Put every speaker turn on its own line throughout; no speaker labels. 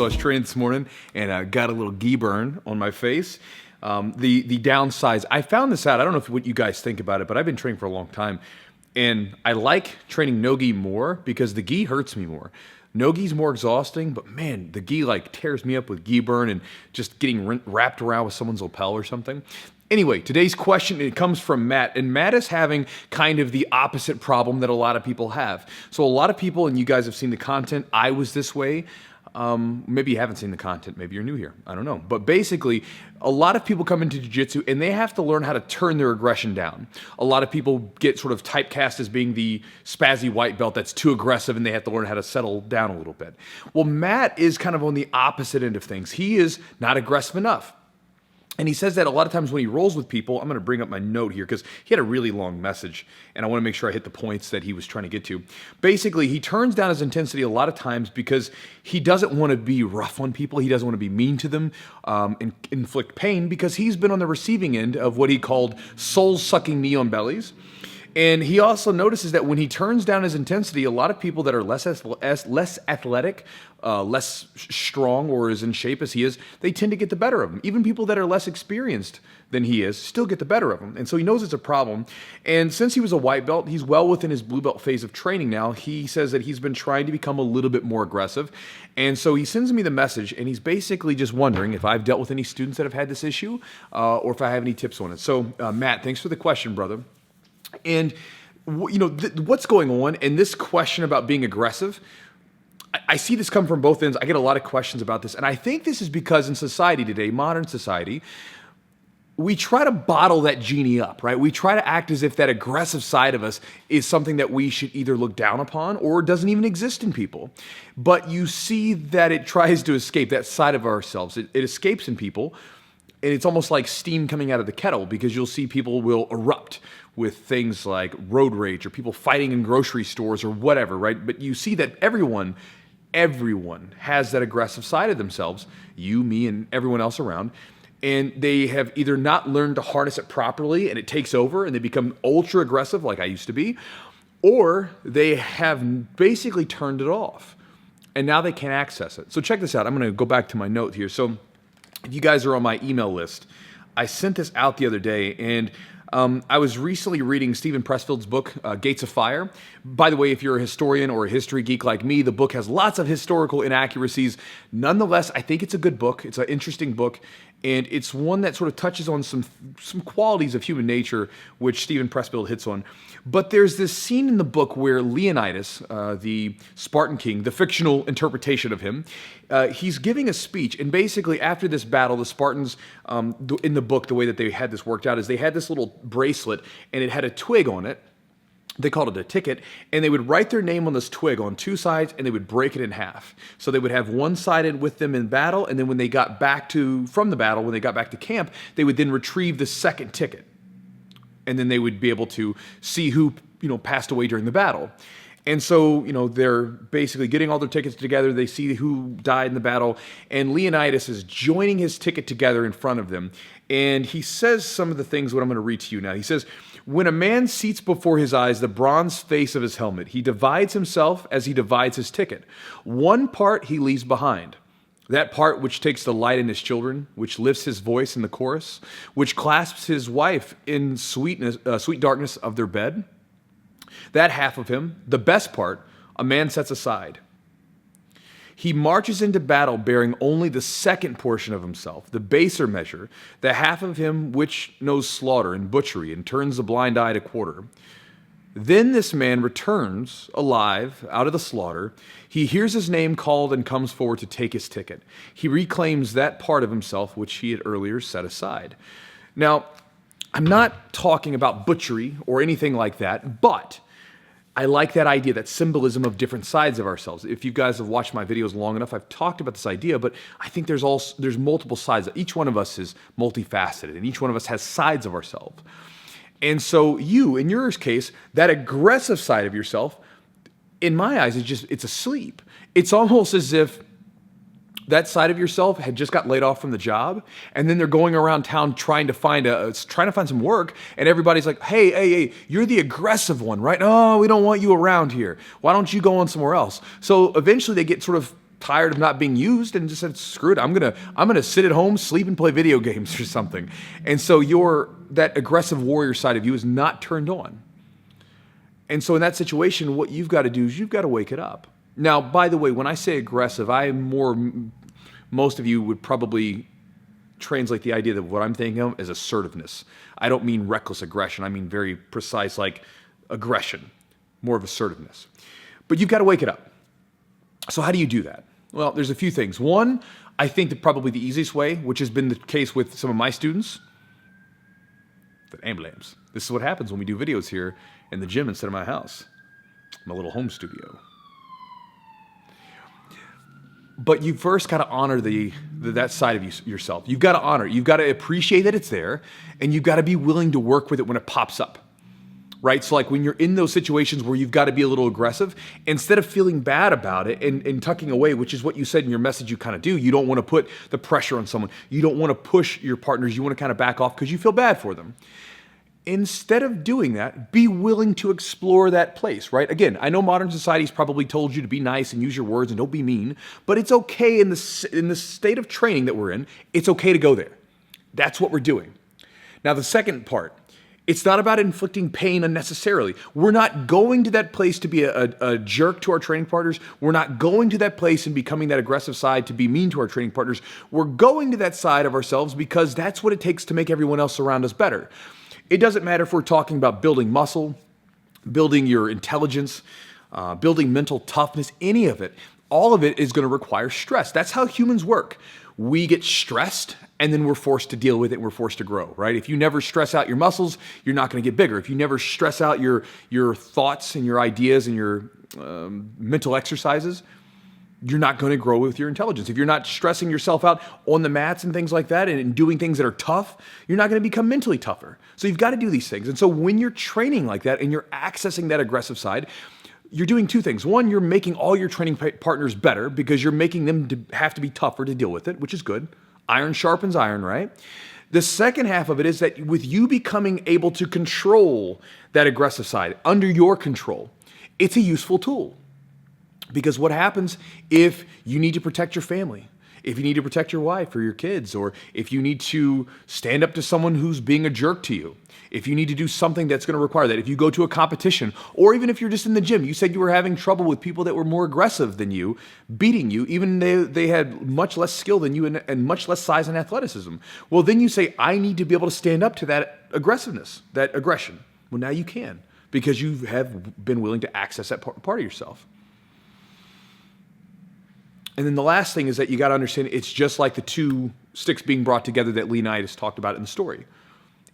So I was training this morning and got a little gi burn on my face. The downsides, I found this out. I don't know what you guys think about it, but I've been training for a long time. And I like training no gi more because the gi hurts me more. No gi's more exhausting, but man, the gi like tears me up with gi burn and just getting wrapped around with someone's lapel or something. Anyway, today's question, it comes from Matt, and Matt is having kind of the opposite problem that a lot of people have. So a lot of people, and you guys have seen the content, I was this way. Maybe you haven't seen the content, maybe you're new here, I don't know. But basically, a lot of people come into jiu-jitsu and they have to learn how to turn their aggression down. A lot of people get sort of typecast as being the spazzy white belt that's too aggressive and they have to learn how to settle down a little bit. Well, Matt is kind of on the opposite end of things. He is not aggressive enough. And he says that a lot of times when he rolls with people, I'm going to bring up my note here because he had a really long message and I want to make sure I hit the points that he was trying to get to. Basically, he turns down his intensity a lot of times because he doesn't want to be rough on people. He doesn't want to be mean to them and inflict pain because he's been on the receiving end of what he called soul-sucking knee on bellies. And he also notices that when he turns down his intensity, a lot of people that are less athletic, less strong or as in shape as he is, they tend to get the better of him. Even people that are less experienced than he is still get the better of him. And so he knows it's a problem. And since he was a white belt, he's well within his blue belt phase of training now. He says that he's been trying to become a little bit more aggressive. And so he sends me the message, and he's basically just wondering if I've dealt with any students that have had this issue or if I have any tips on it. So Matt, thanks for the question, brother. And you know what's going on, and this question about being aggressive, I see this come from both ends. I get a lot of questions about this, and I think this is because in society today, modern society, we try to bottle that genie up, right? We try to act as if that aggressive side of us is something that we should either look down upon or doesn't even exist in people. But you see that it tries to escape that side of ourselves. It escapes in people. And it's almost like steam coming out of the kettle because you'll see people will erupt with things like road rage or people fighting in grocery stores or whatever, right? But you see that everyone has that aggressive side of themselves, you, me, and everyone else around. And they have either not learned to harness it properly and it takes over and they become ultra aggressive like I used to be, or they have basically turned it off and now they can't access it. So check this out. I'm going to go back to my note here. So if you guys are on my email list, I sent this out the other day, and I was recently reading Steven Pressfield's book, Gates of Fire. By the way, if you're a historian or a history geek like me, the book has lots of historical inaccuracies. Nonetheless, I think it's a good book. It's an interesting book, and it's one that sort of touches on some qualities of human nature, which Steven Pressfield hits on. But there's this scene in the book where Leonidas, the Spartan king, the fictional interpretation of him, he's giving a speech. And basically, after this battle, the Spartans, in the book, the way that they had this worked out is they had this little bracelet, and it had a twig on it. They called it a ticket, and they would write their name on this twig on two sides, and they would break it in half. So they would have one side in with them in battle, and then when they got back from the battle, when they got back to camp, they would then retrieve the second ticket. And then they would be able to see who, passed away during the battle. And so, they're basically getting all their tickets together. They see who died in the battle. And Leonidas is joining his ticket together in front of them. And he says some of the things, what I'm going to read to you now. He says, when a man seats before his eyes the bronze face of his helmet, he divides himself as he divides his ticket. One part he leaves behind. That part which takes delight in his children, which lifts his voice in the chorus, which clasps his wife in sweet darkness of their bed. That half of him, the best part, a man sets aside. He marches into battle bearing only the second portion of himself, the baser measure, the half of him which knows slaughter and butchery and turns a blind eye to quarter. Then this man returns alive out of the slaughter. He hears his name called and comes forward to take his ticket. He reclaims that part of himself which he had earlier set aside. Now, I'm not talking about butchery or anything like that, but I like that idea, that symbolism of different sides of ourselves. If you guys have watched my videos long enough, I've talked about this idea, but I think there's multiple sides. Each one of us is multifaceted, and each one of us has sides of ourselves. And so you, in your case, that aggressive side of yourself, in my eyes, it's asleep. It's almost as if that side of yourself had just got laid off from the job, and then they're going around town trying to find some work, and everybody's like, hey, you're the aggressive one, right? Oh, we don't want you around here. Why don't you go on somewhere else? So eventually they get sort of tired of not being used and just said, screw it, I'm gonna sit at home, sleep, and play video games or something. And so that aggressive warrior side of you is not turned on. And so in that situation, what you've got to do is you've got to wake it up. Now, by the way, when I say aggressive, most of you would probably translate the idea that what I'm thinking of as assertiveness. I don't mean reckless aggression. I mean very precise, like aggression, more of assertiveness. But you've got to wake it up. So how do you do that? Well, there's a few things. One, I think that probably the easiest way, which has been the case with some of my students, the ambulance. This is what happens when we do videos here in the gym instead of my house, my little home studio. But you first got to honor that side of yourself. You've got to honor it. You've got to appreciate that it's there, and you've got to be willing to work with it when it pops up, right? So like when you're in those situations where you've got to be a little aggressive, instead of feeling bad about it and tucking away, which is what you said in your message you kind of do, you don't want to put the pressure on someone. You don't want to push your partners. You want to kind of back off because you feel bad for them. Instead of doing that, be willing to explore that place, right? Again, I know modern society's probably told you to be nice and use your words and don't be mean, but it's okay in the state of training that we're in, it's okay to go there. That's what we're doing. Now, the second part, it's not about inflicting pain unnecessarily. We're not going to that place to be a jerk to our training partners. We're not going to that place and becoming that aggressive side to be mean to our training partners. We're going to that side of ourselves because that's what it takes to make everyone else around us better. It doesn't matter if we're talking about building muscle, building your intelligence, building mental toughness, any of it. All of it is going to require stress. That's how humans work. We get stressed and then we're forced to deal with it and we're forced to grow, right? If you never stress out your muscles, you're not going to get bigger. If you never stress out your thoughts and your ideas and your mental exercises, you're not going to grow with your intelligence. If you're not stressing yourself out on the mats and things like that and doing things that are tough, you're not going to become mentally tougher. So you've got to do these things. And so when you're training like that and you're accessing that aggressive side, you're doing two things. One, you're making all your training partners better because you're making them have to be tougher to deal with it, which is good. Iron sharpens iron, right? The second half of it is that with you becoming able to control that aggressive side under your control, it's a useful tool. Because what happens if you need to protect your family, if you need to protect your wife or your kids, or if you need to stand up to someone who's being a jerk to you, if you need to do something that's going to require that, if you go to a competition, or even if you're just in the gym, you said you were having trouble with people that were more aggressive than you, beating you, even they had much less skill than you and much less size and athleticism. Well, then you say, I need to be able to stand up to that aggressiveness, that aggression. Well, now you can, because you have been willing to access that part of yourself. And then the last thing is that you got to understand it's just like the two sticks being brought together that Leonidas talked about in the story.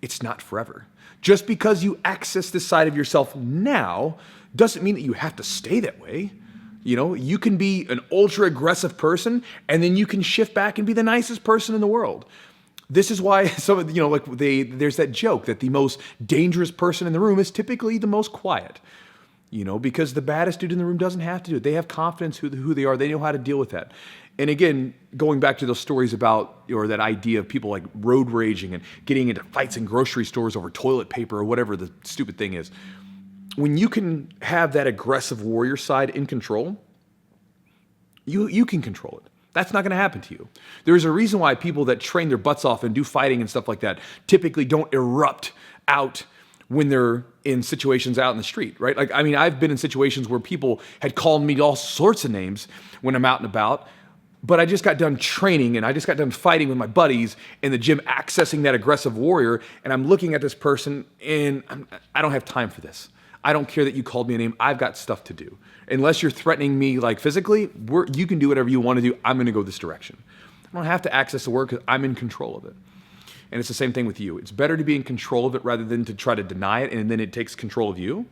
It's not forever. Just because you access this side of yourself now doesn't mean that you have to stay that way. You know, you can be an ultra aggressive person and then you can shift back and be the nicest person in the world. This is why there's that joke that the most dangerous person in the room is typically the most quiet. You know, because the baddest dude in the room doesn't have to do it. They have confidence who they are. They know how to deal with that. And again, going back to those stories about, or that idea of people like road raging and getting into fights in grocery stores over toilet paper or whatever the stupid thing is. When you can have that aggressive warrior side in control, you can control it. That's not going to happen to you. There's a reason why people that train their butts off and do fighting and stuff like that typically don't erupt out when they're in situations out in the street, right? Like, I mean, I've been in situations where people had called me all sorts of names when I'm out and about, but I just got done training and I just got done fighting with my buddies in the gym, accessing that aggressive warrior, and I'm looking at this person and I don't have time for this. I don't care that you called me a name. I've got stuff to do. Unless you're threatening me like physically, you can do whatever you want to do. I'm going to go this direction. I don't have to access the word because I'm in control of it. And it's the same thing with you. It's better to be in control of it rather than to try to deny it and then it takes control of you.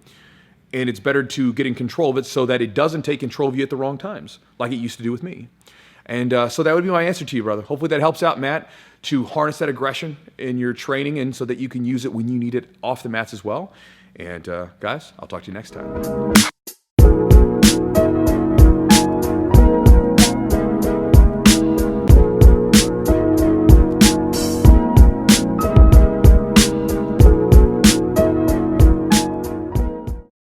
And it's better to get in control of it so that it doesn't take control of you at the wrong times, like it used to do with me. And so that would be my answer to you, brother. Hopefully that helps out, Matt, to harness that aggression in your training and so that you can use it when you need it off the mats as well. And guys, I'll talk to you next time.